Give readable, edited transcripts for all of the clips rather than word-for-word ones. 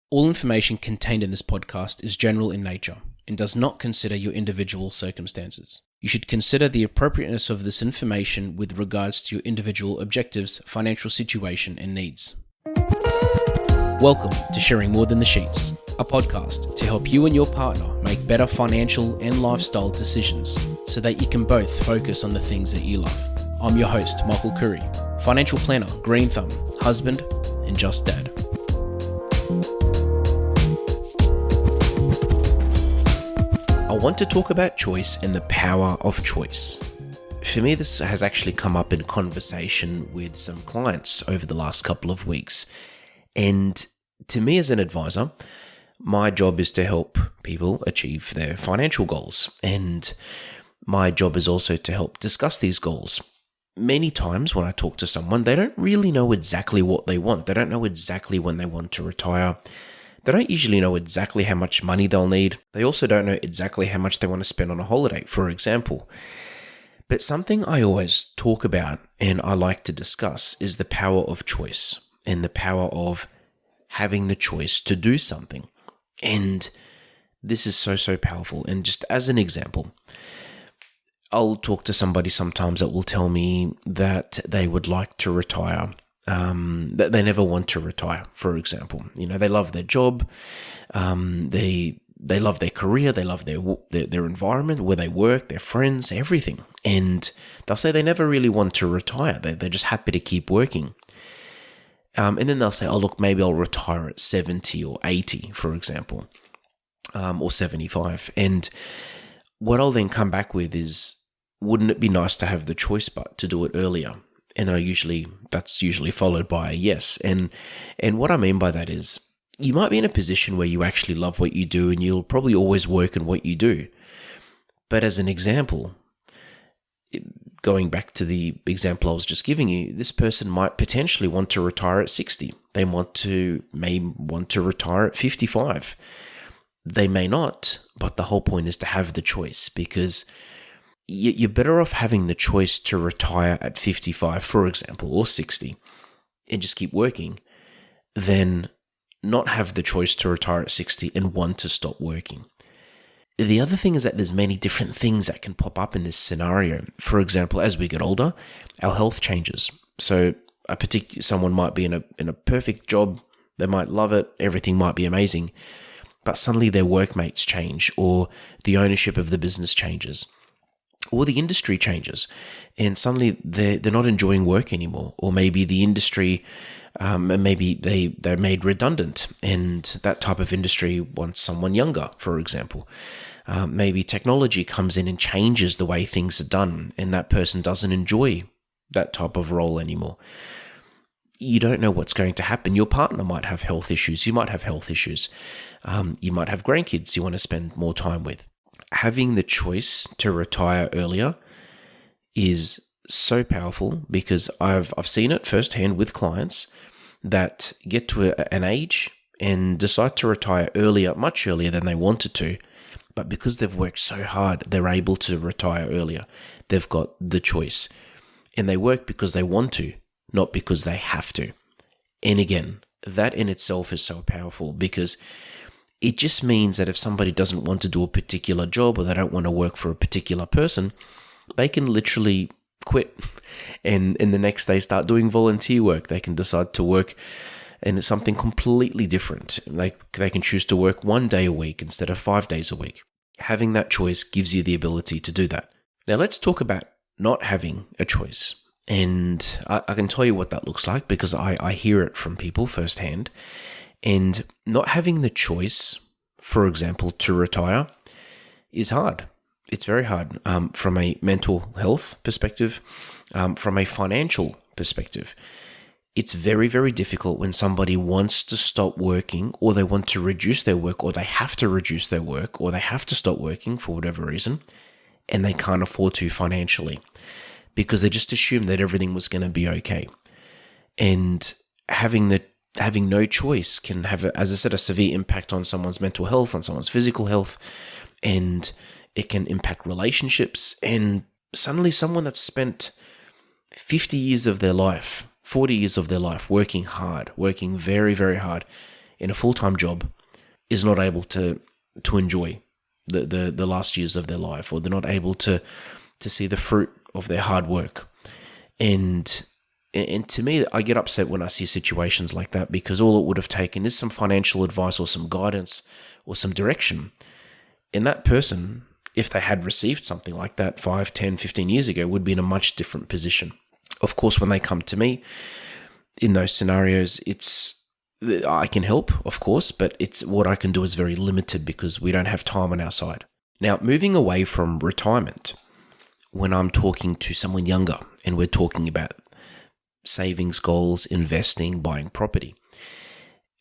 All information contained in this podcast is general in nature and does not consider your individual circumstances. You should consider the appropriateness of this information with regards to your individual objectives, financial situation, and needs. Welcome to Sharing More Than the Sheets, a podcast to help you and your partner make better financial and lifestyle decisions so that you can both focus on the things that you love. I'm your host, Michael Khouri, financial planner, green thumb, husband, and just dad. I want to talk about choice and the power of choice. For me, this has actually come up in conversation with some clients over the last couple of weeks. And to me as an advisor, my job is to help people achieve their financial goals. And my job is also to help discuss these goals. Many times when I talk to someone, they don't really know exactly what they want. They don't know exactly when they want to retire. They don't usually know exactly how much money they'll need. They also don't know exactly how much they want to spend on a holiday, for example. But something I always talk about and I like to discuss is the power of choice and the power of having the choice to do something. And this is so powerful. And just as an example, I'll talk to somebody sometimes that will tell me that they would like to retire, that they never want to retire, for example. You know, they love their job, they love their career, they love their environment, where they work, their friends, everything. And they'll say they never really want to retire. They're just happy to keep working. And then they'll say, oh, look, maybe I'll retire at 70 or 80, for example, or 75. And what I'll then come back with is, wouldn't it be nice to have the choice but to do it earlier? And that's usually followed by a yes. And what I mean by that is, you might be in a position where you actually love what you do and you'll probably always work in what you do. But as an example, going back to the example I was just giving you, this person might potentially want to retire at 60. They may want to retire at 55. They may not, but the whole point is to have the choice, because you're better off having the choice to retire at 55, for example, or 60, and just keep working, than not have the choice to retire at 60 and want to stop working. The other thing is that there's many different things that can pop up in this scenario. For example, as we get older, our health changes. So someone might be in a perfect job, they might love it, everything might be amazing, but suddenly their workmates change, or the ownership of the business changes, or the industry changes, and suddenly they're not enjoying work anymore. Or maybe the industry, maybe they're made redundant, and that type of industry wants someone younger, for example. Maybe technology comes in and changes the way things are done, and that person doesn't enjoy that type of role anymore. You don't know what's going to happen. Your partner might have health issues. You might have health issues. You might have grandkids you want to spend more time with. Having the choice to retire earlier is so powerful, because I've seen it firsthand with clients that get to an age and decide to retire earlier, much earlier than they wanted to. But because they've worked so hard, they're able to retire earlier. They've got the choice. And they work because they want to, not because they have to. And again, that in itself is so powerful, because it just means that if somebody doesn't want to do a particular job, or they don't want to work for a particular person, they can literally quit and the next day start doing volunteer work. They can decide to work in something completely different. They can choose to work 1 day a week instead of 5 days a week. Having that choice gives you the ability to do that. Now let's talk about not having a choice. And I can tell you what that looks like, because I hear it from people firsthand. And not having the choice, for example, to retire is hard. It's very hard from a mental health perspective, from a financial perspective. It's very, very difficult when somebody wants to stop working, or they want to reduce their work, or they have to reduce their work, or they have to stop working for whatever reason, and they can't afford to financially, because they just assume that everything was going to be okay. And having no choice can have, as I said, a severe impact on someone's mental health, on someone's physical health, and it can impact relationships. And suddenly someone that's spent 50 years of their life, 40 years of their life working hard, working very, very hard, in a full-time job is not able to enjoy the last years of their life, or they're not able to see the fruit of their hard work. And to me, I get upset when I see situations like that, because all it would have taken is some financial advice or some guidance or some direction. And that person, if they had received something like that 5, 10, 15 years ago, would be in a much different position. Of course, when they come to me in those scenarios, I can help, of course, but it's what I can do is very limited because we don't have time on our side. Now, moving away from retirement, when I'm talking to someone younger and we're talking about savings goals, investing, buying property,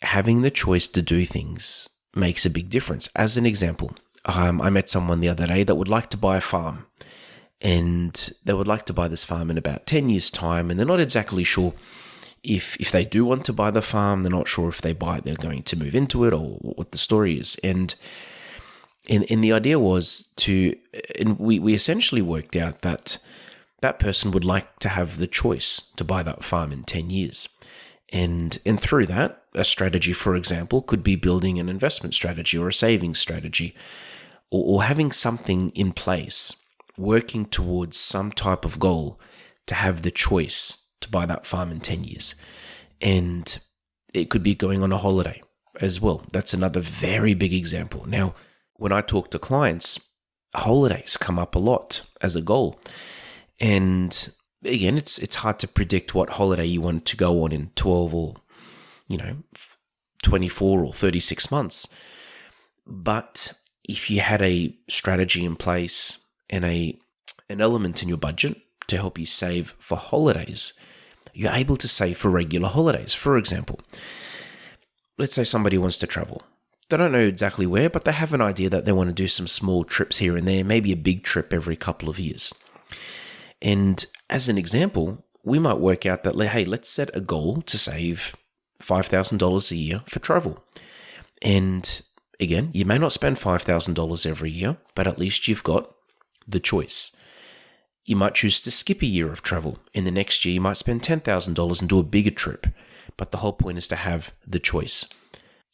having the choice to do things makes a big difference. As an example, I met someone the other day that would like to buy a farm, and they would like to buy this farm in about 10 years' time, and they're not exactly sure if they do want to buy the farm. They're not sure if they buy it, they're going to move into it, or what the story is. And the idea was and we essentially worked out that person would like to have the choice to buy that farm in 10 years. And through that, a strategy, for example, could be building an investment strategy or a savings strategy, or having something in place, working towards some type of goal to have the choice to buy that farm in 10 years. And it could be going on a holiday as well. That's another very big example. Now, when I talk to clients, holidays come up a lot as a goal. And again, it's hard to predict what holiday you want to go on in 12 or 24 or 36 months. But if you had a strategy in place and an element in your budget to help you save for holidays, you're able to save for regular holidays. For example, let's say somebody wants to travel. They don't know exactly where, but they have an idea that they want to do some small trips here and there, maybe a big trip every couple of years. And as an example, we might work out that, hey, let's set a goal to save $5,000 a year for travel. And again, you may not spend $5,000 every year, but at least you've got the choice. You might choose to skip a year of travel. In the next year, you might spend $10,000 and do a bigger trip. But the whole point is to have the choice.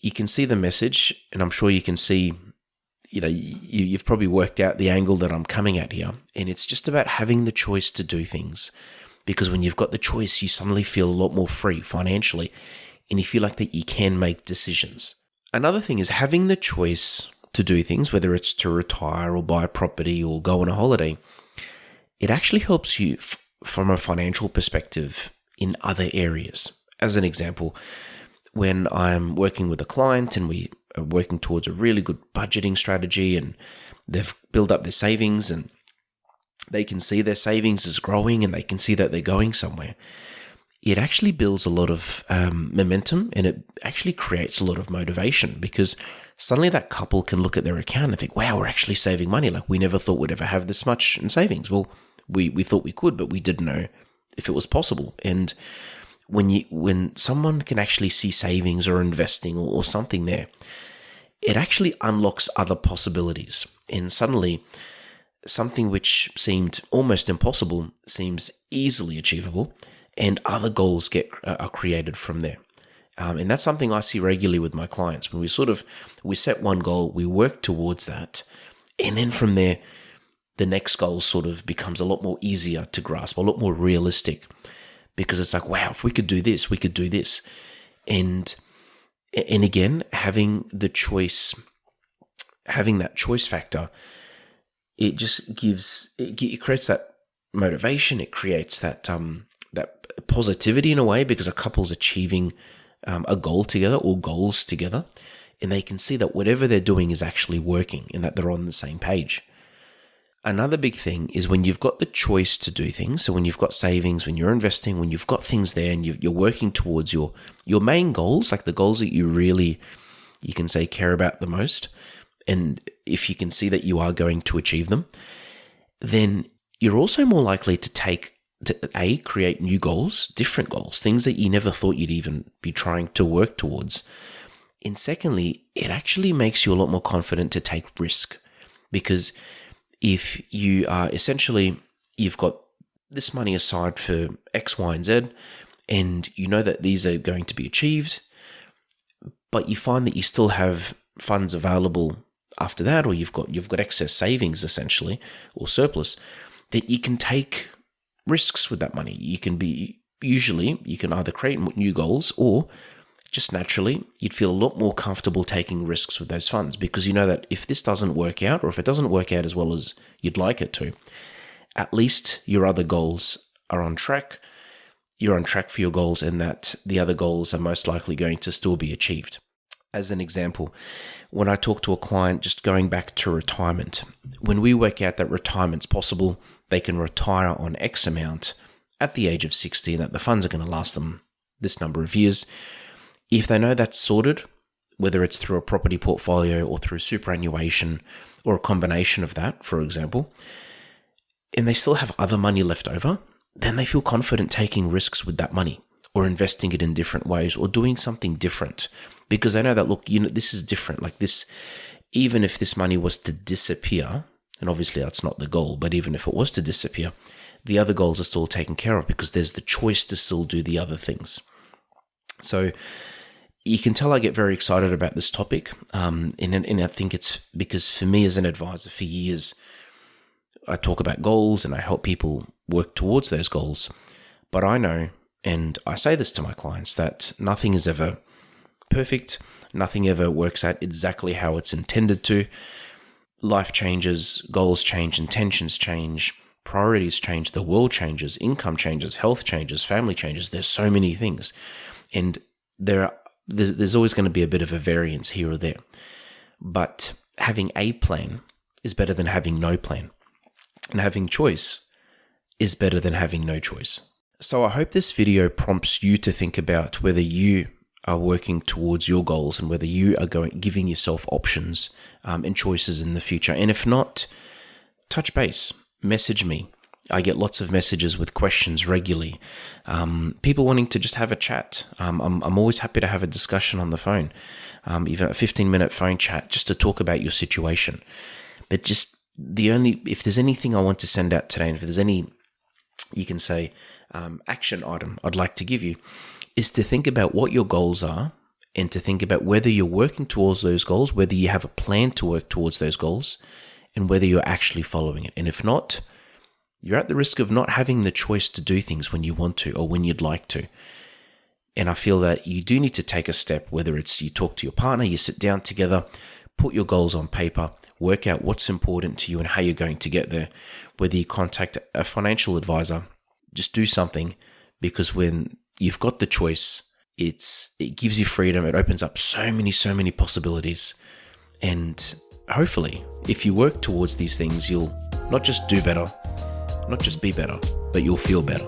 You can see the message, and I'm sure you can see, you've probably worked out the angle that I'm coming at here. And it's just about having the choice to do things. Because when you've got the choice, you suddenly feel a lot more free financially, and you feel like that you can make decisions. Another thing is having the choice to do things, whether it's to retire or buy a property or go on a holiday. It actually helps you from a financial perspective in other areas. As an example, when I'm working with a client and we are working towards a really good budgeting strategy, and they've built up their savings and they can see their savings is growing and they can see that they're going somewhere, it actually builds a lot of momentum, and it actually creates a lot of motivation, because suddenly that couple can look at their account and think, wow, we're actually saving money. Like, we never thought we'd ever have this much in savings. Well, we thought we could, but we didn't know if it was possible. And when someone can actually see savings or investing or something there, it actually unlocks other possibilities. And suddenly something which seemed almost impossible seems easily achievable, and other goals are created from there. And that's something I see regularly with my clients. When we set one goal, we work towards that, and then from there, the next goal sort of becomes a lot more easier to grasp, a lot more realistic, because it's like, wow, if we could do this, we could do this. And again, having the choice, having that choice factor, it just it creates that motivation. It creates that positivity in a way, because a couple's achieving a goal together or goals together, and they can see that whatever they're doing is actually working and that they're on the same page. Another big thing is when you've got the choice to do things. So when you've got savings, when you're investing, when you've got things there and you're working towards your main goals, like the goals that you can say care about the most, and if you can see that you are going to achieve them, then you're also more likely to create new goals, different goals, things that you never thought you'd even be trying to work towards. And secondly, it actually makes you a lot more confident to take risk, because if you are you've got this money aside for X, Y, and Z, and you know that these are going to be achieved, but you find that you still have funds available after that, or you've got excess savings essentially, or surplus, that you can take risks with that money. You can either create new goals, or just naturally you'd feel a lot more comfortable taking risks with those funds, because you know that if this doesn't work out, or if it doesn't work out as well as you'd like it to, at least your other goals are on track. You're on track for your goals, and that the other goals are most likely going to still be achieved. As an example, when I talk to a client, just going back to retirement, when we work out that retirement's possible, they can retire on X amount at the age of 60, and that the funds are going to last them this number of years. If they know that's sorted, whether it's through a property portfolio or through superannuation or a combination of that, for example, and they still have other money left over, then they feel confident taking risks with that money, or investing it in different ways, or doing something different, because they know that, look, this is different. Like this, even if this money was to disappear, and obviously that's not the goal, but even if it was to disappear, the other goals are still taken care of, because there's the choice to still do the other things. So you can tell I get very excited about this topic, and I think it's because for me as an advisor for years, I talk about goals and I help people work towards those goals. But I know, and I say this to my clients, that nothing is ever perfect. Nothing ever works out exactly how it's intended to. Life changes, goals change, intentions change, priorities change, the world changes, income changes, health changes, family changes. There's so many things. And there's always going to be a bit of a variance here or there. But having a plan is better than having no plan. And having choice is better than having no choice. So I hope this video prompts you to think about whether you are working towards your goals, and whether you are giving yourself options and choices in the future. And if not, touch base, message me. I get lots of messages with questions regularly. People wanting to just have a chat. I'm always happy to have a discussion on the phone, even a 15-minute phone chat, just to talk about your situation. But just if there's anything I want to send out today, and if there's any, you can say, action item I'd like to give you, is to think about what your goals are, and to think about whether you're working towards those goals, whether you have a plan to work towards those goals, and whether you're actually following it. And if not, you're at the risk of not having the choice to do things when you want to, or when you'd like to. And I feel that you do need to take a step, whether it's you talk to your partner, you sit down together, put your goals on paper, work out what's important to you and how you're going to get there. Whether you contact a financial advisor, just do something, because when you've got the choice, it gives you freedom. It opens up so many possibilities. And hopefully, if you work towards these things, you'll not just do better, not just be better, but you'll feel better.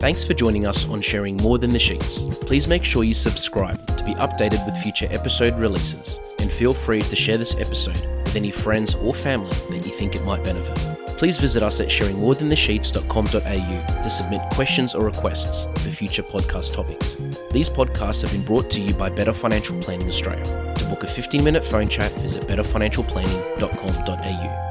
Thanks for joining us on Sharing More Than the Sheets. Please make sure you subscribe to be updated with future episode releases, and feel free to share this episode with any friends or family that you think it might benefit. Please visit us at sharingmorethanthesheets.com.au to submit questions or requests for future podcast topics. These podcasts have been brought to you by Better Financial Planning Australia. To book a 15-minute phone chat, visit betterfinancialplanning.com.au.